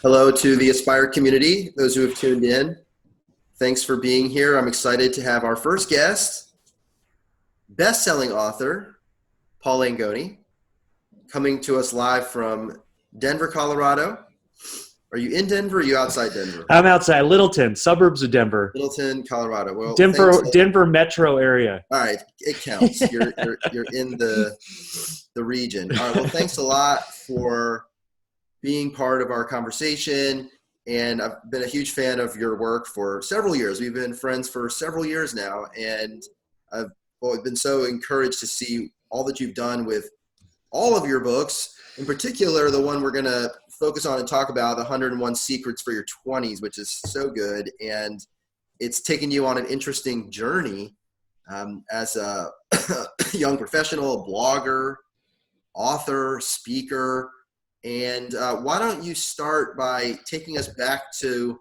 Hello to the Aspire community, those who have tuned in. Thanks for being here. I'm excited to have our first guest, best-selling author, Paul Angone, coming to us live from Denver, Colorado. Are you in Denver or are you outside Denver? I'm outside Littleton, suburbs of Denver. Littleton, Colorado. Well, Denver metro area. All right, it counts. You're in the region. All right, well, thanks a lot for being part of our conversation. And I've been a huge fan of your work for several years. We've been friends for several years now. And I've been so encouraged to see all that you've done with all of your books, in particular, the one we're going to focus on and talk about, 101 Secrets for Your 20s, which is so good. And it's taken you on an interesting journey as a young professional, blogger, author, speaker. And why don't you start by taking us back to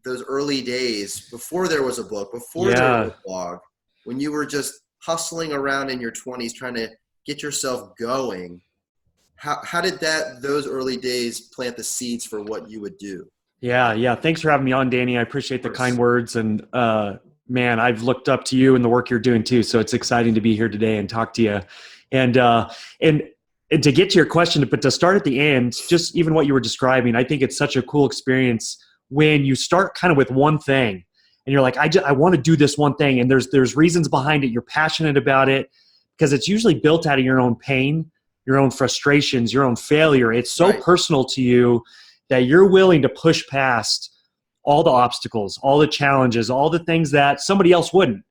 those early days before there was a book, before there was a blog, when you were just hustling around in your 20s trying to get yourself going. How did those early days plant the seeds for what you would do? Yeah. Thanks for having me on, Danny. I appreciate the kind words. And man, I've looked up to you and the work you're doing too. So it's exciting to be here today and talk to you. And to get to your question, but to start at the end, just even what you were describing, I think it's such a cool experience when you start kind of with one thing and you're like, I want to do this one thing. And there's reasons behind it. You're passionate about it because it's usually built out of your own pain, your own frustrations, your own failure. It's so personal to you that you're willing to push past all the obstacles, all the challenges, all the things that somebody else wouldn't,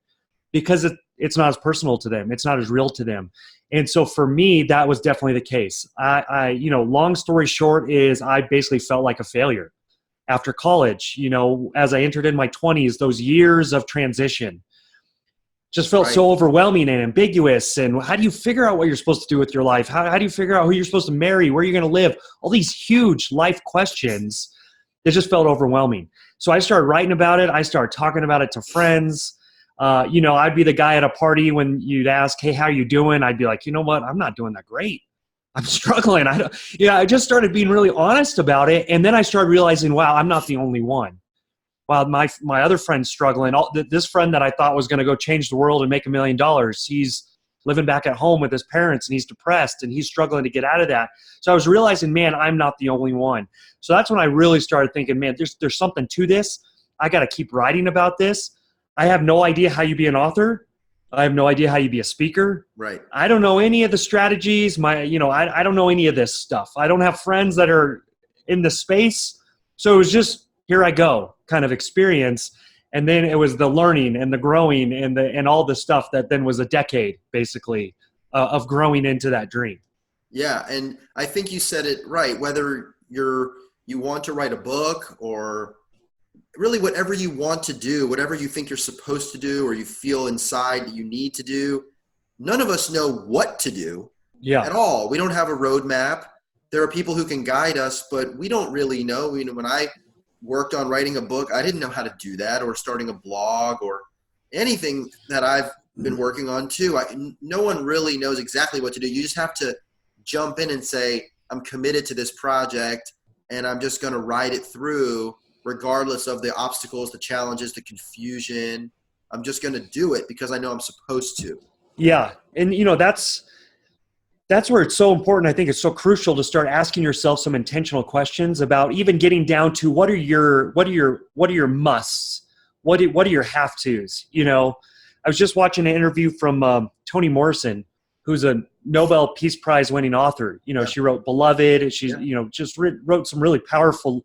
because it's not as personal to them. It's not as real to them. And so for me, that was definitely the case. Long story short is I basically felt like a failure after college. As I entered in my 20s, those years of transition just felt so overwhelming and ambiguous. And how do you figure out what you're supposed to do with your life? How do you figure out who you're supposed to marry, where you're going to live? All these huge life questions that just felt overwhelming. So I started writing about it. I started talking about it to friends. I'd be the guy at a party when you'd ask, hey, how are you doing? I'd be like, you know what? I'm not doing that great. I'm struggling. I just started being really honest about it. And then I started realizing, wow, I'm not the only one. Wow, my other friend's struggling. This friend that I thought was going to go change the world and make $1 million, he's living back at home with his parents and he's depressed and he's struggling to get out of that. So I was realizing, man, I'm not the only one. So that's when I really started thinking, man, there's something to this. I got to keep writing about this. I have no idea how you be an author. I have no idea how you be a speaker. Right. I don't know any of the strategies. I don't know any of this stuff. I don't have friends that are in the space. So it was just, here I go kind of experience. And then it was the learning and the growing and all the stuff that then was a decade basically of growing into that dream. Yeah. And I think you said it right. Whether you want to write a book or really whatever you want to do, whatever you think you're supposed to do or you feel inside that you need to do, none of us know what to do at all. We don't have a roadmap. There are people who can guide us, but we don't really know. When I worked on writing a book, I didn't know how to do that, or starting a blog or anything that I've been working on too. No one really knows exactly what to do. You just have to jump in and say, I'm committed to this project and I'm just going to ride it through regardless of the obstacles, the challenges, the confusion. I'm just going to do it because I know I'm supposed to. Yeah. And that's where it's so important. I think it's so crucial to start asking yourself some intentional questions about even getting down to what are your musts? What are your have tos? I was just watching an interview from Toni Morrison, who's a Nobel Peace Prize winning author. She wrote Beloved. She's, just wrote some really powerful,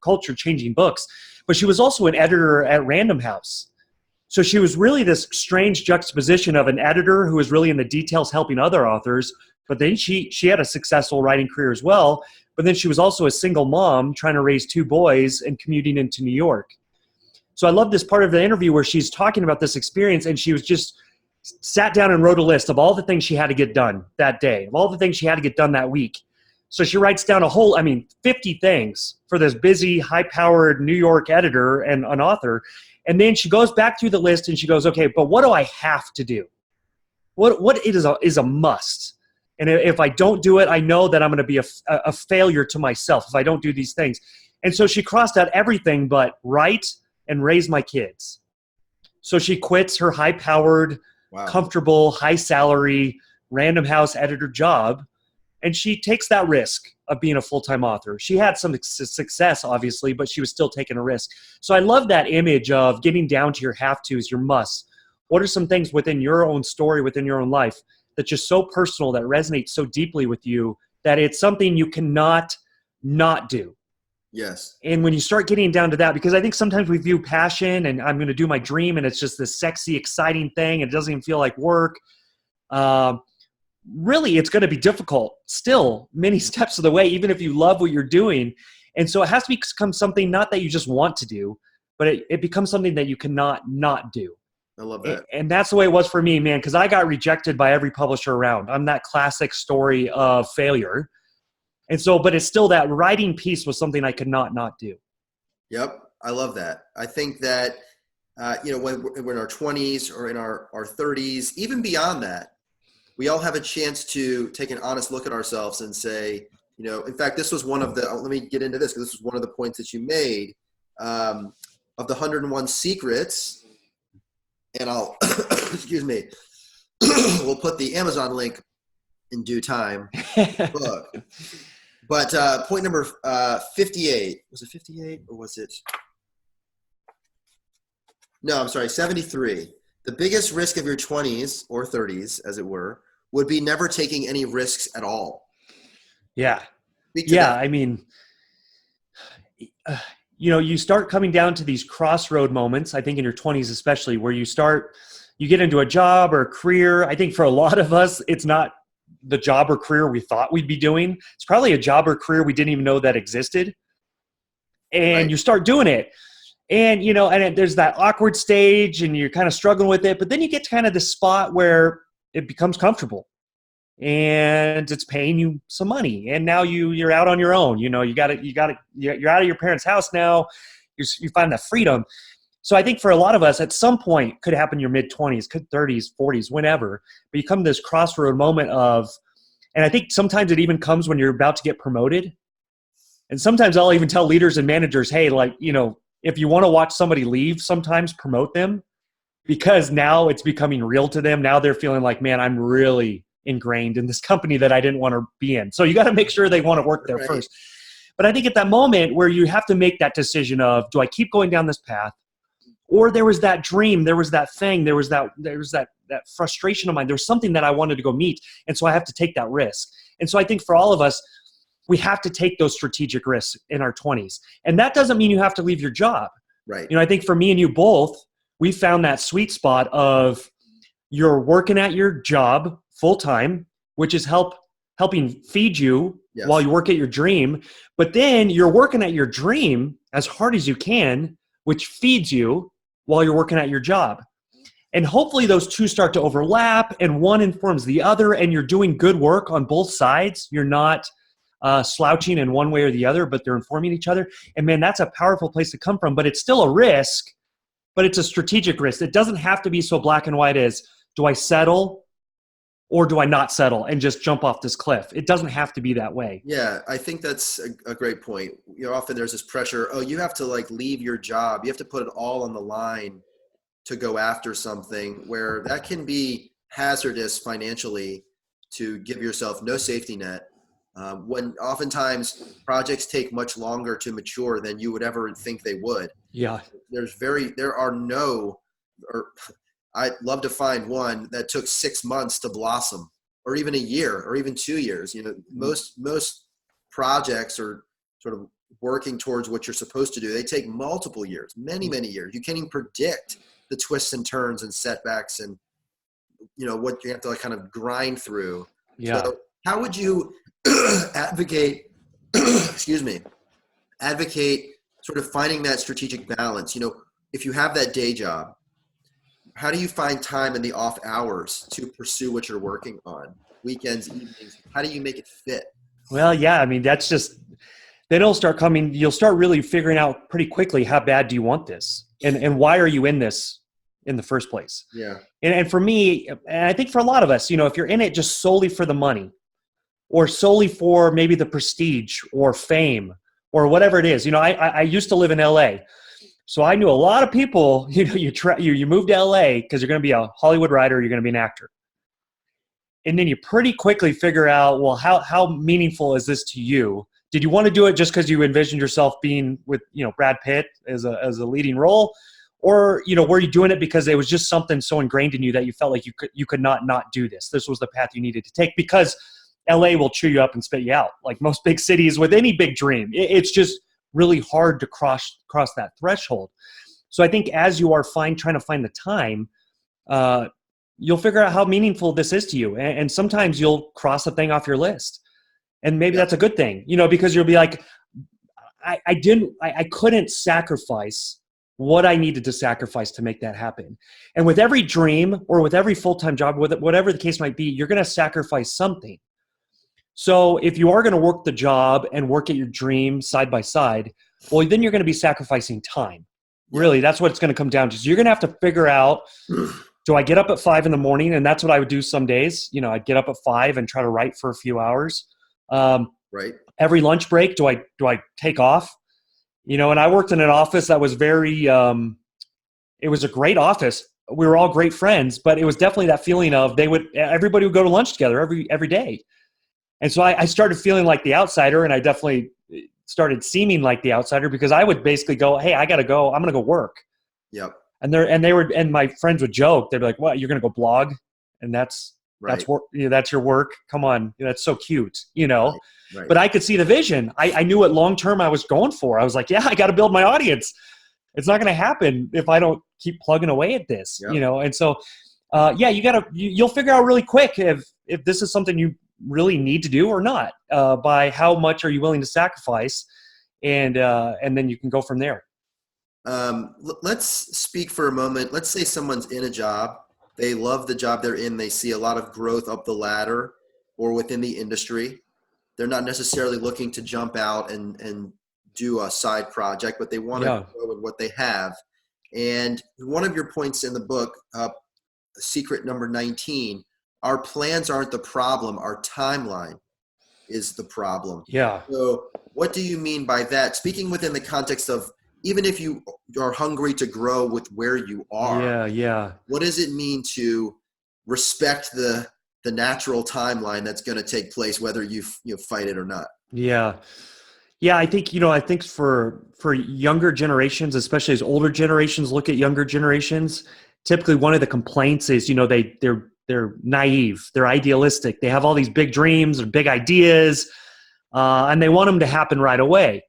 culture changing books, but she was also an editor at Random House. So she was really this strange juxtaposition of an editor who was really in the details helping other authors, but then she had a successful writing career as well. But then she was also a single mom trying to raise 2 boys and commuting into New York. So I love this part of the interview where she's talking about this experience, and she was just sat down and wrote a list of all the things she had to get done that day, of all the things she had to get done that week. So she writes down 50 things for this busy, high-powered New York editor and an author. And then she goes back through the list and she goes, okay, but what do I have to do? What is a must? And if I don't do it, I know that I'm going to be a failure to myself if I don't do these things. And so she crossed out everything but write and raise my kids. So she quits her high-powered, comfortable, high-salary, Random House editor job, and she takes that risk of being a full-time author. She had some success, obviously, but she was still taking a risk. So I love that image of getting down to your have-tos, your musts. What are some things within your own story, within your own life, that's just so personal, that resonates so deeply with you, that it's something you cannot not do? Yes. And when you start getting down to that, because I think sometimes we view passion and I'm going to do my dream and it's just this sexy, exciting thing. And it doesn't even feel like work. Really, it's going to be difficult still many steps of the way, even if you love what you're doing. And so it has to become something not that you just want to do, but it becomes something that you cannot not do. I love that. And that's the way it was for me, man, because I got rejected by every publisher around. I'm that classic story of failure. And so, but it's still that writing piece was something I could not do. Yep. I love that. I think that, when we're in our 20s or in our 30s, even beyond that, we all have a chance to take an honest look at ourselves and say, in fact, this was one of the, let me get into this, because this was one of the points that you made of the 101 secrets. And I'll, excuse me, we'll put the Amazon link in due time. Book. But point number 58, was it 58 or was it? No, I'm sorry, 73. The biggest risk of your 20s or 30s, as it were, would be never taking any risks at all. Yeah. Yeah. I mean, you start coming down to these crossroad moments, I think in your 20s especially, where you get into a job or a career. I think for a lot of us, it's not the job or career we thought we'd be doing. It's probably a job or career we didn't even know that existed. And you start doing it. And, there's that awkward stage and you're kind of struggling with it. But then you get to kind of the spot where it becomes comfortable and it's paying you some money. And now you're out on your own. You're out of your parents' house now. You find that freedom. So I think for a lot of us, at some point, could happen in your mid-20s, could 30s, 40s, whenever, but you come to this crossroad moment of, and I think sometimes it even comes when you're about to get promoted. And sometimes I'll even tell leaders and managers, hey, if you want to watch somebody leave, sometimes promote them, because now it's becoming real to them. Now they're feeling like, man, I'm really ingrained in this company that I didn't want to be in. So you got to make sure they want to work there first. But I think at that moment where you have to make that decision of, do I keep going down this path? Or there was that dream, there was that thing, there was that frustration of mine. There was something that I wanted to go meet. And so I have to take that risk. And so I think for all of us, we have to take those strategic risks in our 20s. And that doesn't mean you have to leave your job. Right. I think for me and you both, we found that sweet spot of you're working at your job full time, which is helping feed you while you work at your dream. But then you're working at your dream as hard as you can, which feeds you while you're working at your job. And hopefully those two start to overlap and one informs the other and you're doing good work on both sides. You're not slouching in one way or the other, but they're informing each other. And man, that's a powerful place to come from, but it's still a risk, but it's a strategic risk. It doesn't have to be so black and white as, do I settle or do I not settle and just jump off this cliff? It doesn't have to be that way. Yeah, I think that's a great point. Often there's this pressure, you have to leave your job. You have to put it all on the line to go after something, where that can be hazardous financially, to give yourself no safety net. When oftentimes projects take much longer to mature than you would ever think they would. Yeah. I'd love to find one that took 6 months to blossom, or even a year, or even 2 years. Most projects are sort of working towards what you're supposed to do. They take multiple years, many years. You can't even predict the twists and turns and setbacks and, what you have to kind of grind through. Yeah. So how would you advocate sort of finding that strategic balance? If you have that day job, how do you find time in the off hours to pursue what you're working on? Weekends, evenings, how do you make it fit? Well, yeah, I mean, that's just, then it'll start coming, you'll start really figuring out pretty quickly, how bad do you want this? And why are you in this in the first place? Yeah. And for me, and I think for a lot of us, if you're in it just solely for the money, or solely for maybe the prestige or fame or whatever it is. I used to live in LA. So I knew a lot of people, you move to LA because you're going to be a Hollywood writer, you're going to be an actor. And then you pretty quickly figure out, well, how meaningful is this to you? Did you want to do it just because you envisioned yourself being with, Brad Pitt as a leading role? Or, were you doing it because it was just something so ingrained in you that you felt like you could not do this? This was the path you needed to take, because LA will chew you up and spit you out. Like most big cities with any big dream, it's just really hard to cross that threshold. So I think as you are trying to find the time, you'll figure out how meaningful this is to you. And sometimes you'll cross a thing off your list. And maybe that's a good thing, because you'll be like, I couldn't sacrifice what I needed to sacrifice to make that happen. And with every dream or with every full-time job, whatever the case might be, you're going to sacrifice something. So if you are going to work the job and work at your dream side by side, well, then you're going to be sacrificing time. Really, that's what it's going to come down to. So you're going to have to figure out, do I get up at 5 a.m? And that's what I would do some days. I'd get up at 5 and try to write for a few hours. Right. Every lunch break, do I take off? And I worked in an office that was very, it was a great office. We were all great friends, but it was definitely that feeling of everybody would go to lunch together every day. And so I started feeling like the outsider, and I definitely started seeming like the outsider, because I would basically go, hey, I got to go. I'm going to go work. Yep. And my friends would joke. They'd be like, what, you're going to go blog? And that's work. That's your work. Come on. That's so cute, Right. But I could see the vision. I knew what long-term I was going for. I was like, yeah, I got to build my audience. It's not going to happen if I don't keep plugging away at this, And so, you'll figure out really quick if this is something you really need to do or not, by how much are you willing to sacrifice, and then you can go from there. Let's speak for a moment. Let's say someone's in a job. They love the job they're in. They see a lot of growth up the ladder or within the industry. They're not necessarily looking to jump out and do a side project, but they want to grow with what they have. And one of your points in the book, secret number 19, our plans aren't the problem. Our timeline is the problem. Yeah. So what do you mean by that? Speaking within the context of, even if you are hungry to grow with where you are, what does it mean to respect the natural timeline that's going to take place, whether you fight it or not? Yeah, I think for younger generations, especially as older generations look at younger generations, typically one of the complaints is they're naive, they're idealistic, they have all these big dreams or big ideas, and they want them to happen right away.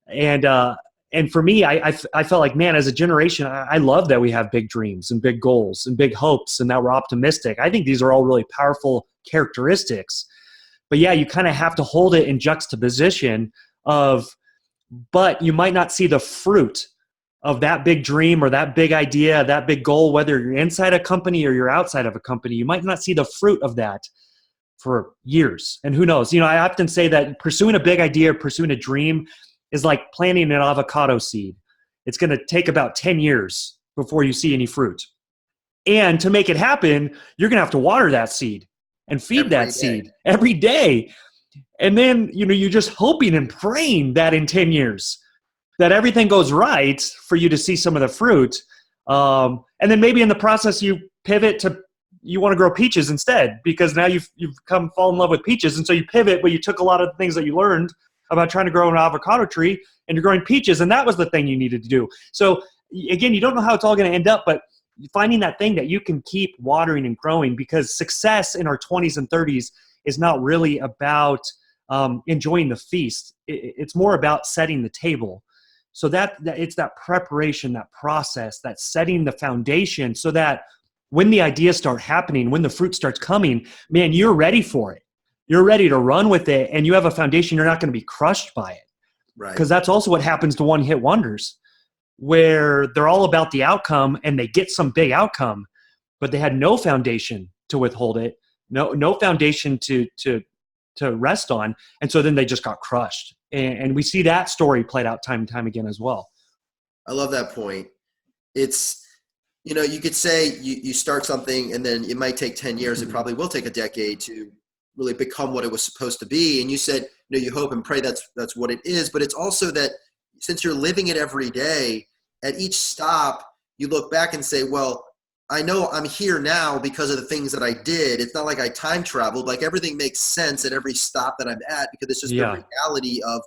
And for me, I felt like, man, as a generation, I love that we have big dreams and big goals and big hopes, and that we're optimistic. I think these are all really powerful characteristics. But yeah, you kind of have to hold it in juxtaposition but you might not see the fruit of that big dream or that big idea, that big goal, whether you're inside a company or you're outside of a company. You might not see the fruit of that for years. And who knows? I often say that pursuing a big idea, pursuing a dream, is like planting an avocado seed. It's going to take about 10 years before you see any fruit. And to make it happen, you're going to have to water that seed and feed that seed every day. And then, you're just hoping and praying that in 10 years that everything goes right for you to see some of the fruit. And then maybe in the process you pivot to, you want to grow peaches instead, because now you've fall in love with peaches. And so you pivot, but you took a lot of the things that you learned about trying to grow an avocado tree, and you're growing peaches, and that was the thing you needed to do. So again, you don't know how it's all going to end up, but finding that thing that you can keep watering and growing, because success in our 20s and 30s is not really about enjoying the feast. It's more about setting the table. So that it's that preparation, that process, that setting the foundation, so that when the ideas start happening, when the fruit starts coming, man, you're ready for it. You're ready to run with it, and you have a foundation. You're not going to be crushed by it. Right. Because that's also what happens to one-hit wonders, where they're all about the outcome and they get some big outcome, but they had no foundation to withhold it, no foundation to rest on. And so then they just got crushed. And we see that story played out time and time again as well. I love that point. It's, you could say you start something and then it might take 10 years. It probably will take a decade to really become what it was supposed to be. And you said, you hope and pray that's what it is, but it's also that since you're living it every day, at each stop, you look back and say, well, I know I'm here now because of the things that I did. It's not like I time traveled. Like everything makes sense at every stop that I'm at because it's just the reality of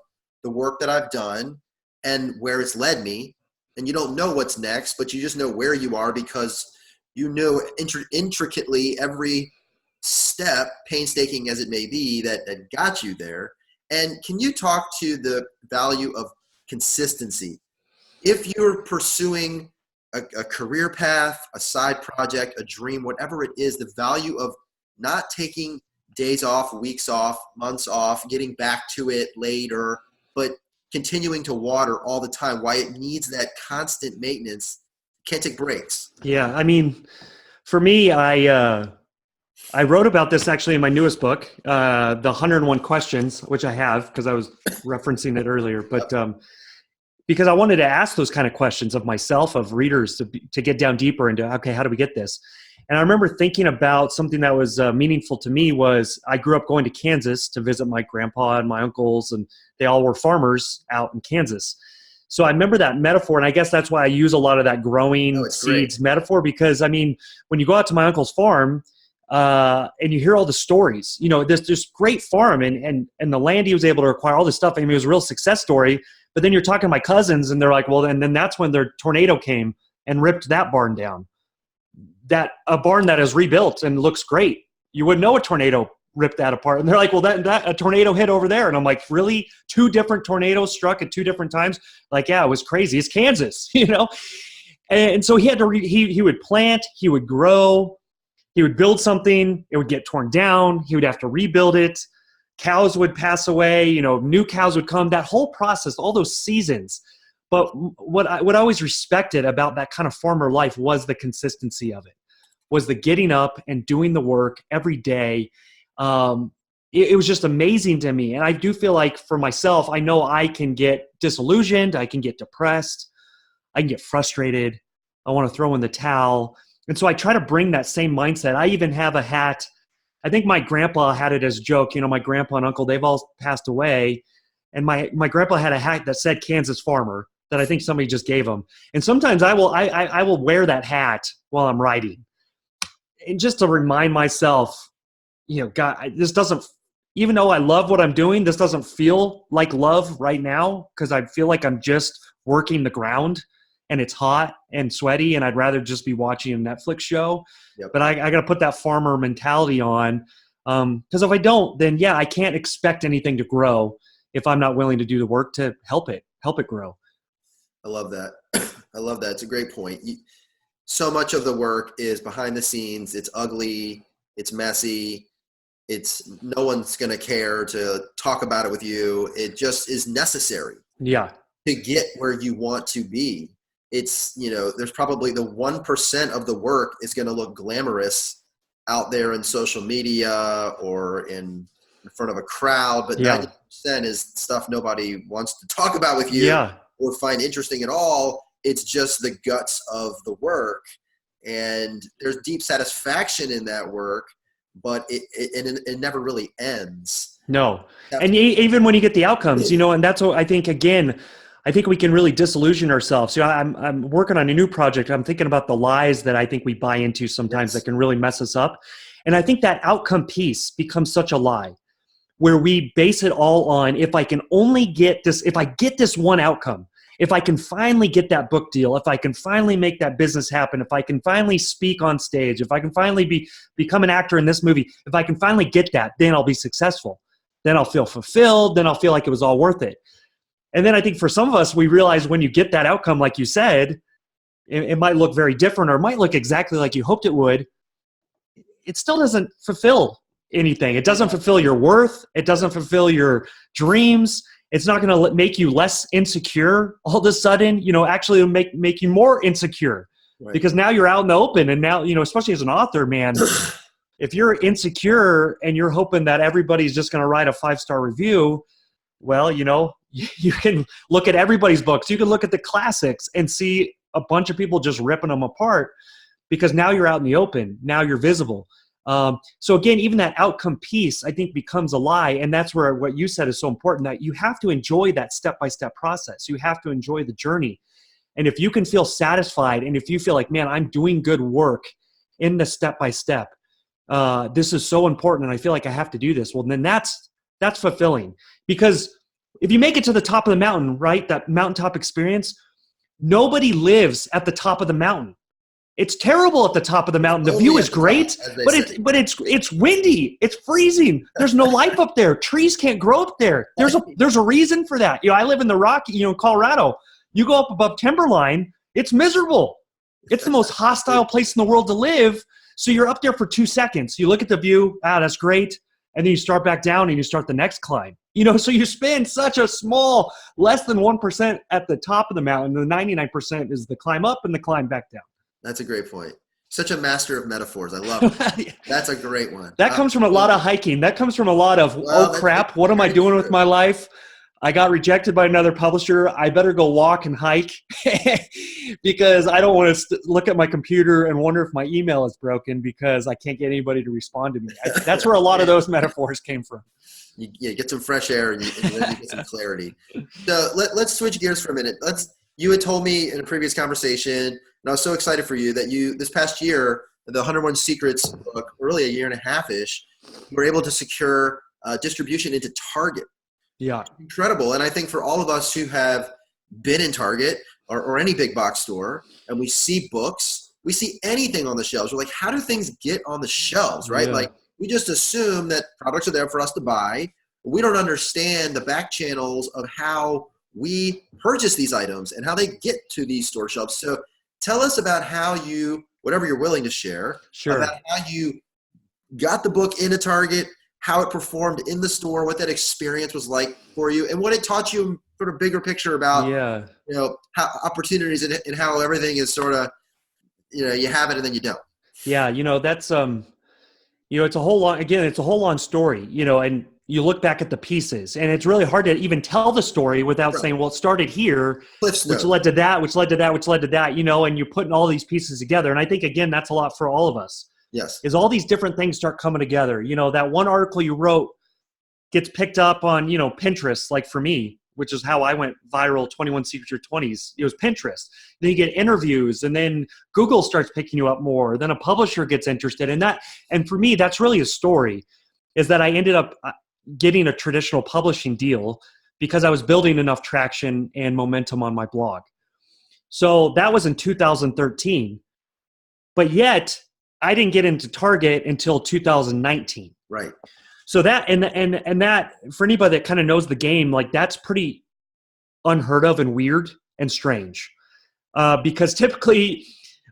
the work that I've done and where it's led me. And you don't know what's next, but you just know where you are because you know intricately every step, painstaking as it may be, that got you there. And can you talk to the value of consistency? If you're pursuing a career path, a side project, a dream, whatever it is, the value of not taking days off, weeks off, months off, getting back to it later, but continuing to water all the time, why it needs that constant maintenance, can't take breaks. Yeah. I mean, for me, I wrote about this actually in my newest book, the 101 Questions, which I have because I was referencing it earlier, but because I wanted to ask those kind of questions of myself, of readers, to get down deeper into, okay, how do we get this? And I remember thinking about something that was meaningful to me was I grew up going to Kansas to visit my grandpa and my uncles, and they all were farmers out in Kansas. So I remember that metaphor, and I guess that's why I use a lot of that growing seeds metaphor, because, I mean, when you go out to my uncle's farm and you hear all the stories, this great farm and the land he was able to acquire, all this stuff, I mean, it was a real success story. But then you're talking to my cousins, and they're like, well, and then that's when their tornado came and ripped that barn down. A barn that is rebuilt and looks great. You wouldn't know a tornado ripped that apart. And they're like, well, that a tornado hit over there. And I'm like, really? 2 different tornadoes struck at 2 different times? Like, yeah, it was crazy. It's Kansas, And so he had to, he would plant, he would grow, he would build something, it would get torn down, he would have to rebuild it. Cows would pass away, new cows would come, that whole process, all those seasons. But what I always respected about that kind of farmer life was the consistency of it, was the getting up and doing the work every day. It was just amazing to me. And I do feel like for myself, I know I can get disillusioned, I can get depressed, I can get frustrated, I want to throw in the towel. And so I try to bring that same mindset. I even have a hat. I think my grandpa had it as a joke. My grandpa and uncle, they've all passed away. And my grandpa had a hat that said Kansas Farmer that I think somebody just gave him. And sometimes I will wear that hat while I'm writing. And just to remind myself, God, this doesn't, even though I love what I'm doing, this doesn't feel like love right now because I feel like I'm just working the ground and it's hot and sweaty and I'd rather just be watching a Netflix show. Yep. But I got to put that farmer mentality on because if I don't, then I can't expect anything to grow if I'm not willing to do the work to help it grow. I love that. I love that. It's a great point. So much of the work is behind the scenes. It's ugly. It's messy. It's no one's going to care to talk about it with you. It just is necessary. Yeah. To get where you want to be. It's, there's probably the 1% of the work is going to look glamorous out there in social media or in front of a crowd, but 90% is stuff nobody wants to talk about with you or find interesting at all. It's just the guts of the work. And there's deep satisfaction in that work, but it never really ends. No. And even when you get the outcomes, and that's what I think, again, I think we can really disillusion ourselves. I'm working on a new project. I'm thinking about the lies that I think we buy into sometimes that can really mess us up. And I think that outcome piece becomes such a lie where we base it all on, if I can only get this, if I get this one outcome, if I can finally get that book deal, if I can finally make that business happen, if I can finally speak on stage, if I can finally become an actor in this movie, if I can finally get that, then I'll be successful. Then I'll feel fulfilled. Then I'll feel like it was all worth it. And then I think for some of us, we realize when you get that outcome, like you said, it might look very different or it might look exactly like you hoped it would. It still doesn't fulfill anything. It doesn't fulfill your worth. It doesn't fulfill your dreams. It's not going to make you less insecure all of a sudden. Actually it'll make you more insecure because now you're out in the open. And now, especially as an author, man, if you're insecure and you're hoping that everybody's just going to write a 5-star review, well, you can look at everybody's books. You can look at the classics and see a bunch of people just ripping them apart because now you're out in the open. Now you're visible. So again, even that outcome piece, I think, becomes a lie. And that's where what you said is so important, that you have to enjoy that step-by-step process. You have to enjoy the journey. And if you can feel satisfied, and if you feel like, man, I'm doing good work in the step-by-step, this is so important, and I feel like I have to do this, well, then that's fulfilling. Because if you make it to the top of the mountain, right, that mountaintop experience, nobody lives at the top of the mountain. It's terrible at the top of the mountain. The view is great, but it's windy. It's freezing. There's no life up there. Trees can't grow up there. There's a reason for that. I live in the Rocky, Colorado. You go up above timberline, it's miserable. It's the most hostile place in the world to live. So you're up there for 2 seconds. You look at the view, that's great. And then you start back down and you start the next climb. So you spend such a small, less than 1% at the top of the mountain. The 99% is the climb up and the climb back down. That's a great point. Such a master of metaphors. I love it. That's a great one. That comes from a lot of hiking. That comes from a lot of, oh crap, what am I doing with my life? I got rejected by another publisher. I better go walk and hike because I don't want to look at my computer and wonder if my email is broken because I can't get anybody to respond to me. That's where a lot of those metaphors came from. You get some fresh air and then you get some clarity. So let's switch gears for a minute. You had told me in a previous conversation, and I was so excited for you, that this past year, the 101 Secrets book, really a year and a half-ish, you were able to secure distribution into Target. Yeah. Incredible. And I think for all of us who have been in Target or any big box store, and we see books, we see anything on the shelves, we're like, how do things get on the shelves, right? Yeah. Like, we just assume that products are there for us to buy. We don't understand the back channels of how we purchase these items and how they get to these store shelves. So tell us about how whatever you're willing to share, about how you got the book into Target, how it performed in the store, what that experience was like for you, and what it taught you sort of bigger picture about, how opportunities and how everything is sort of, you have it and then you don't. Yeah. That's, it's a whole long story, and you look back at the pieces, and it's really hard to even tell the story without saying, well, it started here, which led to that, which led to that, which led to that, and you're putting all these pieces together. And I think, again, that's a lot for all of us. Yes. Is all these different things start coming together. That one article you wrote gets picked up on, Pinterest, like for me, which is how I went viral, 21 Secrets For Your Twenties. It was Pinterest. Then you get interviews, and then Google starts picking you up more. Then a publisher gets interested in that. And for me, that's really a story, is that I ended up getting a traditional publishing deal because I was building enough traction and momentum on my blog. So that was in 2013. But yet, I didn't get into Target until 2019. Right. So that, and that, for anybody that kind of knows the game, like, that's pretty unheard of and weird and strange. Because typically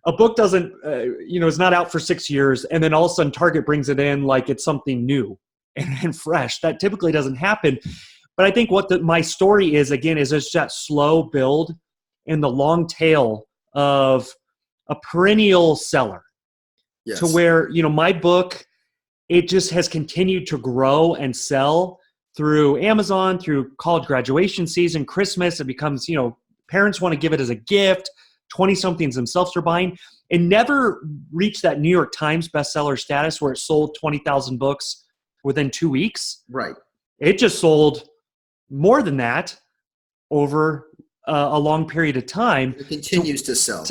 a book doesn't, is not out for 6 years, and then all of a sudden Target brings it in like it's something new and fresh. That typically doesn't happen. But I think what my story is, again, is it's that slow build and the long tail of a perennial seller. Yes. To where, my book, it just has continued to grow and sell through Amazon, through college graduation season, Christmas. It becomes, parents want to give it as a gift. 20-somethings themselves are buying. It never reached that New York Times bestseller status where it sold 20,000 books within 2 weeks. Right. It just sold more than that over a long period of time. It continues to sell.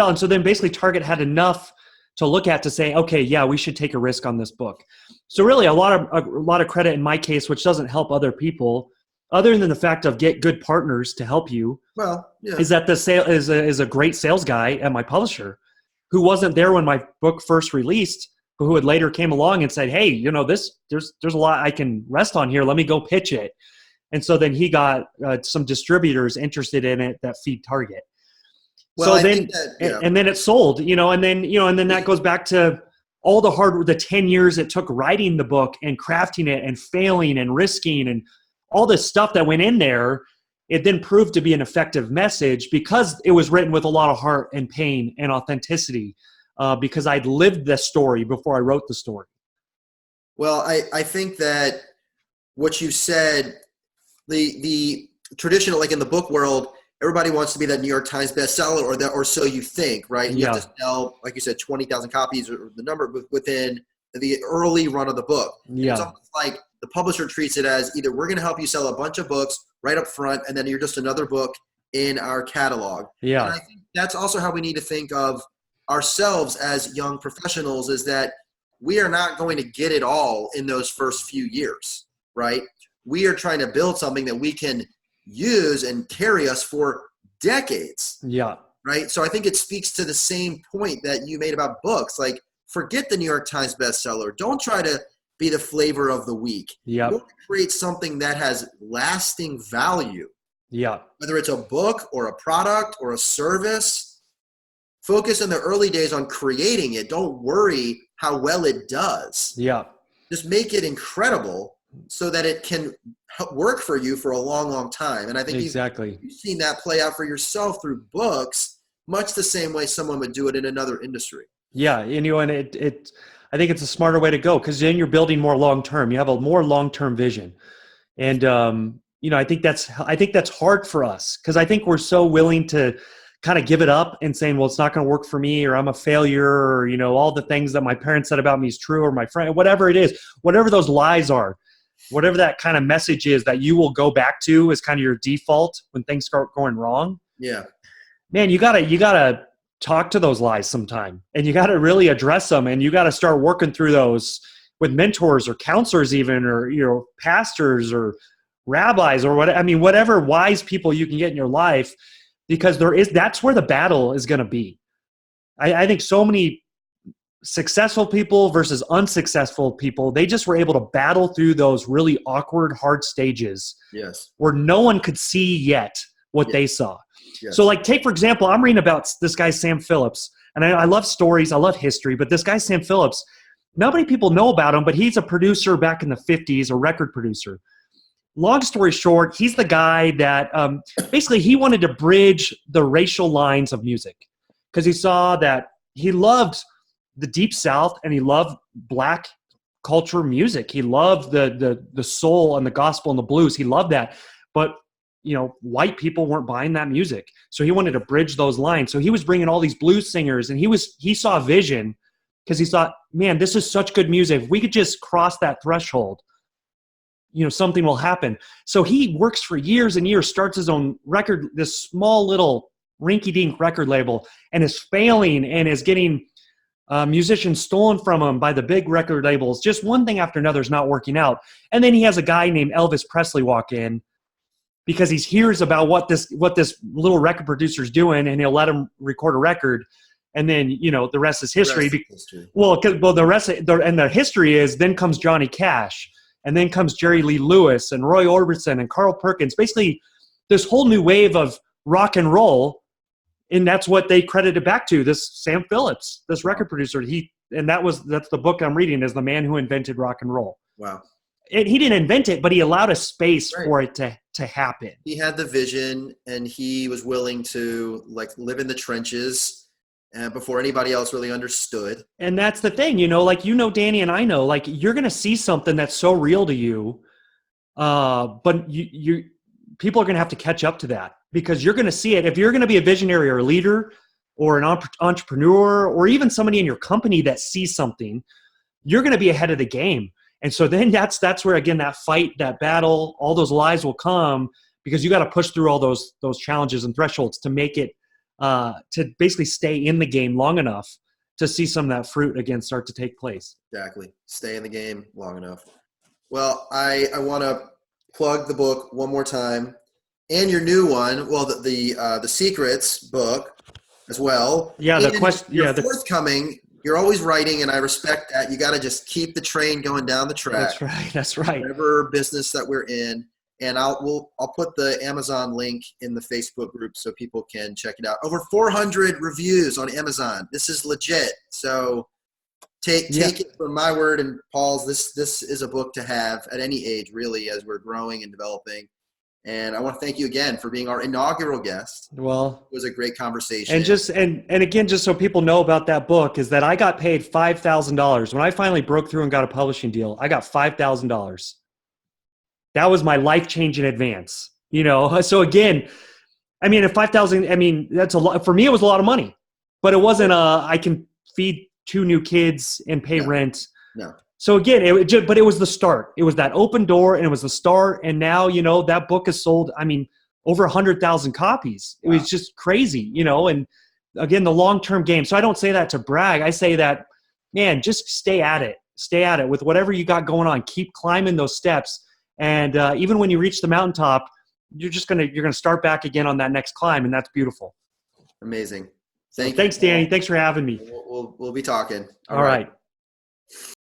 And so then basically Target had enough to look at to say, okay, yeah, we should take a risk on this book. So really a lot of credit in my case, which doesn't help other people, other than the fact of get good partners to help you. Well, yeah. Is that the sale is a great sales guy at my publisher who wasn't there when my book first released, but who had later came along and said, hey, there's a lot I can rest on here. Let me go pitch it. And so then he got some distributors interested in it that feed Target. Well, so and then it sold, and then that goes back to all the 10 years it took writing the book and crafting it and failing and risking and all this stuff that went in there. It then proved to be an effective message because it was written with a lot of heart and pain and authenticity, because I'd lived the story before I wrote the story. Well, I think that what you said, the traditional, like in the book world, everybody wants to be that New York Times bestseller, or so you think, right? And you have to sell, like you said, 20,000 copies or the number within the early run of the book. Yeah. It's almost like the publisher treats it as either we're going to help you sell a bunch of books right up front, and then you're just another book in our catalog. Yeah. And I think that's also how we need to think of ourselves as young professionals, is that we are not going to get it all in those first few years, right? We are trying to build something that we can use and carry us for decades. Yeah. Right. So I think it speaks to the same point that you made about books. Like, forget the New York Times bestseller. Don't try to be the flavor of the week. Yeah. Create something that has lasting value. Yeah. Whether it's a book or a product or a service, focus in the early days on creating it. Don't worry how well it does. Yeah. Just make it incredible so that it can work for you for a long, long time. And I think exactly. You've seen that play out for yourself through books, much the same way someone would do it in another industry. Yeah. And, and I think it's a smarter way to go, because then you're building more long-term. You have a more long-term vision. And, I think that's hard for us, because I think we're so willing to kind of give it up and saying, well, it's not going to work for me, or I'm a failure, or, all the things that my parents said about me is true, or my friend, whatever it is, whatever those lies are, whatever that kind of message is that you will go back to as kind of your default when things start going wrong. Yeah. Man, you gotta talk to those lies sometime, and you gotta really address them, and you gotta start working through those with mentors or counselors even, or, pastors or rabbis or whatever wise people you can get in your life, because that's where the battle is going to be. I think so many successful people versus unsuccessful people, they just were able to battle through those really awkward, hard stages. Yes. Where no one could see yet what they saw. Yes. So, like, take, for example, I'm reading about this guy, Sam Phillips, and I love stories, I love history, but this guy, Sam Phillips, not many people know about him, but he's a producer back in the 50s, a record producer. Long story short, he's the guy that basically he wanted to bridge the racial lines of music, because he saw that he loved the Deep South and he loved Black culture music. He loved the soul and the gospel and the blues. He loved that. But, white people weren't buying that music. So he wanted to bridge those lines. So he was bringing all these blues singers, and he saw a vision, because he thought, man, this is such good music. If we could just cross that threshold, something will happen. So he works for years and years, starts his own record, this small little rinky-dink record label, and is failing and is getting musicians stolen from him by the big record labels. Just one thing after another is not working out. And then he has a guy named Elvis Presley walk in, because he hears about what this little record producer is doing, and he'll let him record a record. And then, the rest is history. The history is, then comes Johnny Cash. And then comes Jerry Lee Lewis and Roy Orbison and Carl Perkins. Basically, this whole new wave of rock and roll, and that's what they credited back to, this Sam Phillips, this record producer. That's the book I'm reading, is The Man Who Invented Rock and Roll. Wow. He didn't invent it, but he allowed a space for it to happen. He had the vision, and he was willing to live in the trenches before anybody else really understood. And that's the thing, Danny, and I know, you're going to see something that's so real to you, but people are going to have to catch up to that, because you're going to see it. If you're going to be a visionary or a leader or an entrepreneur, or even somebody in your company that sees something, you're going to be ahead of the game. And so then that's where, again, that fight, that battle, all those lies will come, because you got to push through all those challenges and thresholds to make it, to basically stay in the game long enough to see some of that fruit again start to take place. Exactly. Stay in the game long enough. Well, I want to plug the book one more time, and your new one. Well, the Secrets book as well. Yeah. The question. Yeah. Forthcoming. You're always writing, and I respect that. You got to just keep the train going down the track. That's right. Whatever business that we're in. And I'll put the Amazon link in the Facebook group so people can check it out. Over 400 reviews on Amazon. This is legit. So take it from my word and Paul's. This is a book to have at any age, really, as we're growing and developing. And I want to thank you again for being our inaugural guest. Well, it was a great conversation. And again, just so people know about that book, is that I got paid $5,000 when I finally broke through and got a publishing deal. I got $5,000. That was my life-changing advance, So again, at 5,000, that's a lot. For me, it was a lot of money, but it wasn't I can feed 2 new kids and pay rent. No. So again, but it was the start. It was that open door, and it was the start. And now, that book has sold, over 100,000 copies. It was just crazy, and again, the long-term game. So I don't say that to brag. I say that, man, just stay at it with whatever you got going on. Keep climbing those steps. And even when you reach the mountaintop, you're going to start back again on that next climb. And that's beautiful. Amazing. Thanks, Danny. Thanks for having me. We'll be talking. All right.